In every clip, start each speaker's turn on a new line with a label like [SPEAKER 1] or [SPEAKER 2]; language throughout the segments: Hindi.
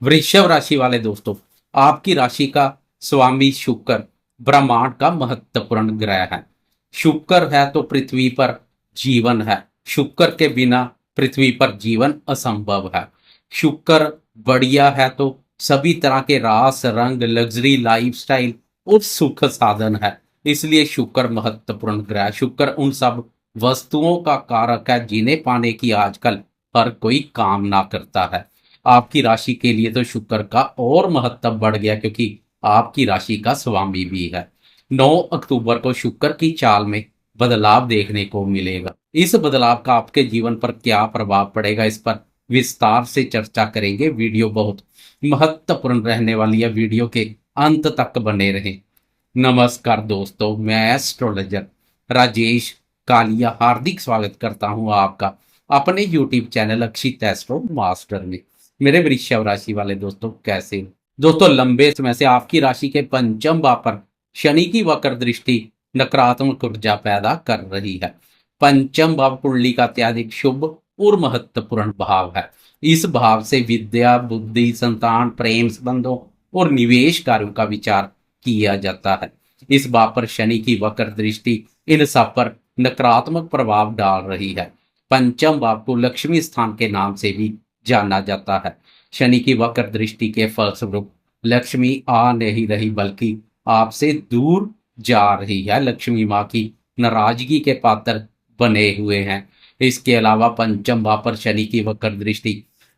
[SPEAKER 1] वृषभ राशि वाले दोस्तों, आपकी राशि का स्वामी शुक्र ब्रह्मांड का महत्वपूर्ण ग्रह है। शुक्र है तो पृथ्वी पर जीवन है। शुक्र के बिना पृथ्वी पर जीवन असंभव है। शुक्र बढ़िया है तो सभी तरह के रास रंग लग्जरी लाइफस्टाइल और सुख साधन है। इसलिए शुक्र महत्वपूर्ण ग्रह। शुक्र उन सब वस्तुओं का कारक है जिन्हें पाने की आजकल हर कोई कामना करता है। आपकी राशि के लिए तो शुक्र का और महत्व बढ़ गया क्योंकि आपकी राशि का स्वामी भी है। 9 अक्टूबर को शुक्र की चाल में बदलाव देखने को मिलेगा। इस बदलाव का आपके जीवन पर क्या प्रभाव पड़ेगा, इस पर विस्तार से चर्चा करेंगे। वीडियो बहुत महत्वपूर्ण रहने वाली है, वीडियो के अंत तक बने रहें। नमस्कार दोस्तों, मैं एस्ट्रोलॉजर राजेश कालिया हार्दिक स्वागत करता हूं आपका अपने YouTube चैनल अक्षित एस्ट्रो मास्टर में। मेरे वृषभ राशि वाले दोस्तों, कैसे हो दोस्तों? लंबे समय से आपकी राशि के पंचम भाव पर शनि की वक्र दृष्टि नकारात्मक ऊर्जा पैदा कर रही है। पंचम भाव कुंडली का अत्यधिक शुभ और महत्वपूर्ण भाव है। इस भाव से विद्या बुद्धि संतान प्रेम संबंधों और निवेश कार्यों का विचार किया जाता है। इस भाव पर शनि की वक्र दृष्टि इन सब पर नकारात्मक प्रभाव डाल रही है। पंचम भाव को लक्ष्मी स्थान के नाम से भी जाना जाता है। शनि की वक्र दृष्टि के फलस्वरूप लक्ष्मी आ नहीं रही बल्कि आपसे दूर जा रही है। लक्ष्मी माँ की नाराजगी के पात्र बने हुए हैं। इसके अलावा पंचम भाव पर शनि की वक्र दृष्टि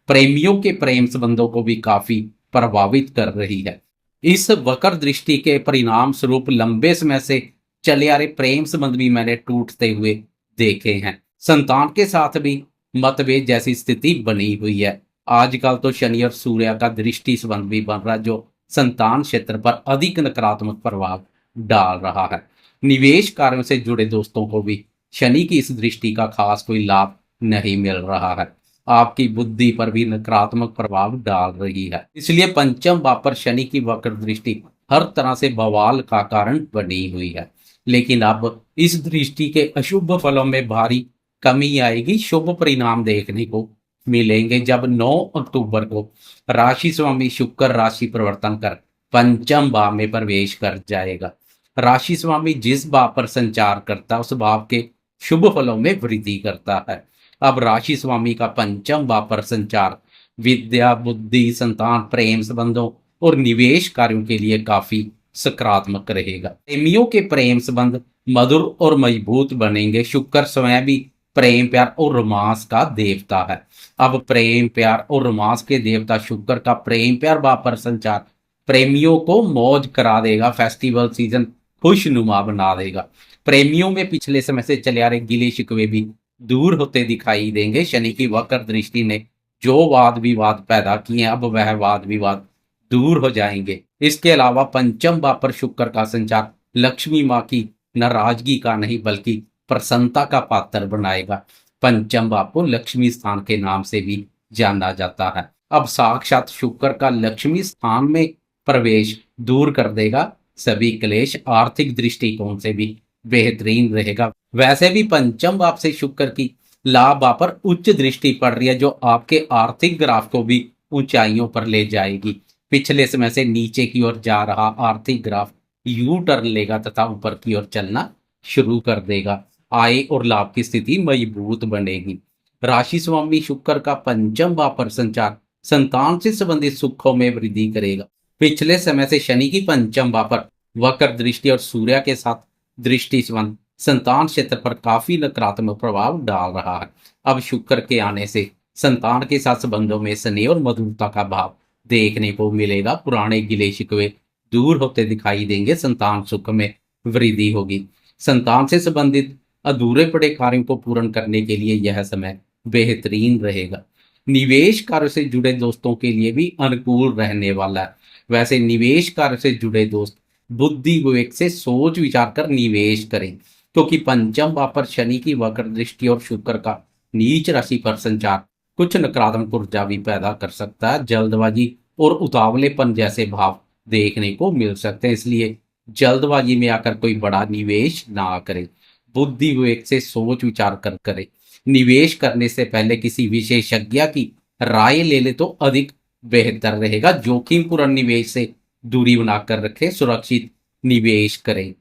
[SPEAKER 1] प्रेमियों के प्रेम संबंधों को भी काफी प्रभावित कर रही है। इस वक्र दृष्टि के परिणाम स्वरूप लंबे समय से चले आ रहे प्रेम संबंध भी मैंने टूटते हुए देखे हैं। संतान के साथ भी मतभेद जैसी स्थिति बनी हुई है। आजकल तो शनि और सूर्य का दृष्टि संबंध भी बन रहा है जो संतान क्षेत्र पर अधिक नकारात्मक प्रभाव डाल रहा है। निवेश कार्यों से जुड़े दोस्तों को भी शनि की इस दृष्टि का खास कोई लाभ नहीं मिल रहा है। आपकी बुद्धि पर भी नकारात्मक प्रभाव डाल रही है। इसलिए पंचम भाव पर शनि की वक्र दृष्टि हर तरह से बवाल का कारण बनी हुई है। लेकिन अब इस दृष्टि के अशुभ फलों में भारी कमी आएगी। शुभ परिणाम देखने को मिलेंगे जब 9 अक्टूबर को राशि स्वामी शुक्र राशि परिवर्तन कर पंचम भाव में प्रवेश कर जाएगा। राशि स्वामी जिस भाव पर संचार करता है उस भाव के शुभ फलों में वृद्धि करता है। अब राशि स्वामी का पंचम भाव पर संचार विद्या बुद्धि संतान प्रेम संबंधों और निवेश कार्यों के लिए काफी सकारात्मक रहेगा। प्रेमियों के प्रेम संबंध मधुर और मजबूत बनेंगे। शुक्र स्वयं भी प्रेम प्यार और रोमांस का देवता है। अब प्रेम प्यार और रोमांस के देवता शुक्र का प्रेम प्यार भाव पर संचार प्रेमियों को मौज करा देगा। फेस्टिवल सीजन खुशनुमा बना देगा। प्रेमियों में पिछले समय से चले आ रहे गिले शिकवे भी दूर होते दिखाई देंगे। शनि की वक्र दृष्टि ने जो वाद विवाद पैदा किए हैं अब वह वाद विवाद दूर हो जाएंगे। इसके अलावा पंचम भाव पर शुक्र का संचार लक्ष्मी माँ की नाराजगी का नहीं बल्कि प्रसन्नता का पात्र बनाएगा। पंचम भाव को लक्ष्मी स्थान के नाम से भी जाना जाता है। अब साक्षात शुक्र का लक्ष्मी स्थान में प्रवेश दूर कर देगा सभी क्लेश। आर्थिक दृष्टिकोण से भी बेहतरीन रहेगा। वैसे भी पंचम भाव से शुक्र की लाभ भाव पर उच्च दृष्टि पड़ रही है जो आपके आर्थिक ग्राफ को भी ऊंचाइयों पर ले जाएगी। पिछले समय से नीचे की ओर जा रहा आर्थिक ग्राफ यू टर्न लेगा तथा ऊपर की ओर चलना शुरू कर देगा। आय और लाभ की स्थिति मजबूत बनेगी। राशि स्वामी शुक्र का पंचम भाव पर संचार संतान से संबंधित सुखों में वृद्धि करेगा। पिछले समय से शनि की पंचम भाव पर वक्र दृष्टि और सूर्य के साथ दृष्टि संबंध संतान क्षेत्र पर काफी नकारात्मक प्रभाव डाल रहा है। अब शुक्र के आने से संतान के साथ संबंधों में स्नेह और मधुरता का भाव देखने को मिलेगा। पुराने गिले शिकवे दूर होते दिखाई देंगे। संतान सुख में वृद्धि होगी। संतान से संबंधित अधूरे पड़े कार्यों को पूर्ण करने के लिए यह समय बेहतरीन रहेगा। निवेश कार्य से जुड़े दोस्तों के लिए भी अनुकूल रहने वाला है। वैसे निवेश कार्य से जुड़े दोस्त बुद्धि विवेक से सोच विचार कर निवेश करें क्योंकि पंचम भाव पर शनि की वक्र दृष्टि और शुक्र का नीच राशि पर संचार कुछ नकारात्मक ऊर्जा भी पैदा कर सकता है। जल्दबाजी और उतावलेपन जैसे भाव देखने को मिल सकते हैं। इसलिए जल्दबाजी में आकर कोई बड़ा निवेश ना करें। बुद्धि विवेक से सोच विचार कर करें। निवेश करने से पहले किसी विशेषज्ञ की राय ले ले तो अधिक बेहतर रहेगा। जोखिम पूर्ण निवेश से दूरी बनाकर रखें, सुरक्षित निवेश करें।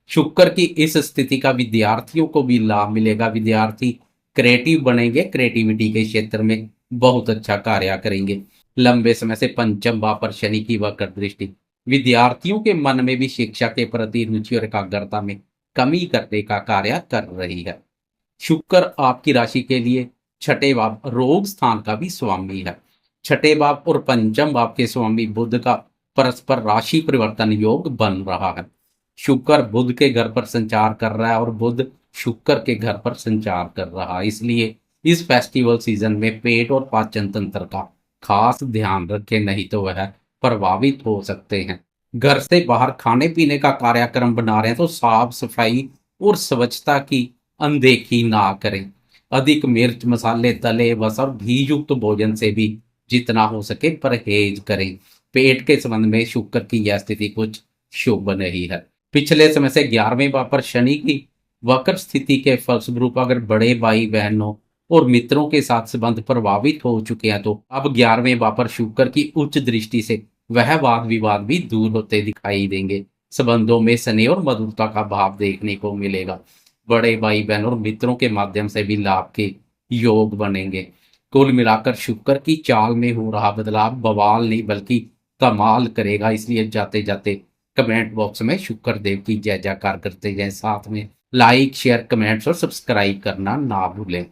[SPEAKER 1] शुक्र की इस स्थिति का विद्यार्थियों को भी लाभ मिलेगा। विद्यार्थी क्रिएटिव बनेंगे, क्रिएटिविटी के क्षेत्र में बहुत अच्छा कार्य करेंगे। लंबे समय से पंचम भाव पर शनि की वक्र दृष्टि विद्यार्थियों के मन में भी शिक्षा के प्रति रुचि और एकाग्रता में कमी करने का कार्य कर रही है। शुक्र आपकी राशि के लिए छठे भाव रोग स्थान का भी स्वामी है। छठे भाव और पंचम भाव के स्वामी बुध का परस्पर राशि परिवर्तन योग बन रहा है। शुक्र बुध के घर पर संचार कर रहा है और बुध शुक्र के घर पर संचार कर रहा है। इसलिए इस फेस्टिवल सीजन में पेट और पाचन तंत्र का खास ध्यान रखें, नहीं तो वह प्रभावित हो सकते हैं। घर से बाहर खाने पीने का कार्यक्रम बना रहे हैं तो साफ सफाई और स्वच्छता की अनदेखी ना करें। अधिक मिर्च मसाले तले वसा और घी युक्त भोजन से भी जितना हो सके परहेज करें। पेट के संबंध में शुक्र की यह स्थिति कुछ शुभ नहीं है। पिछले समय से 11वें भाव पर शनि की वक्र स्थिति के फलस्वरूप अगर बड़े भाई बहनों और मित्रों के साथ संबंध प्रभावित हो चुके हैं तो अब 11वें भाव पर शुक्र की उच्च दृष्टि से वह वाद विवाद भी दूर होते दिखाई देंगे। संबंधों में स्नेह और मधुरता का भाव देखने को मिलेगा। बड़े भाई बहन और मित्रों के माध्यम से भी लाभ के योग बनेंगे। कुल मिलाकर शुक्र की चाल में हो रहा बदलाव बवाल नहीं बल्कि कमाल करेगा। इसलिए जाते जाते कमेंट बॉक्स में शुक्र देव की जय जयकार करते जाएं। साथ में लाइक शेयर कमेंट्स और सब्सक्राइब करना ना भूलें।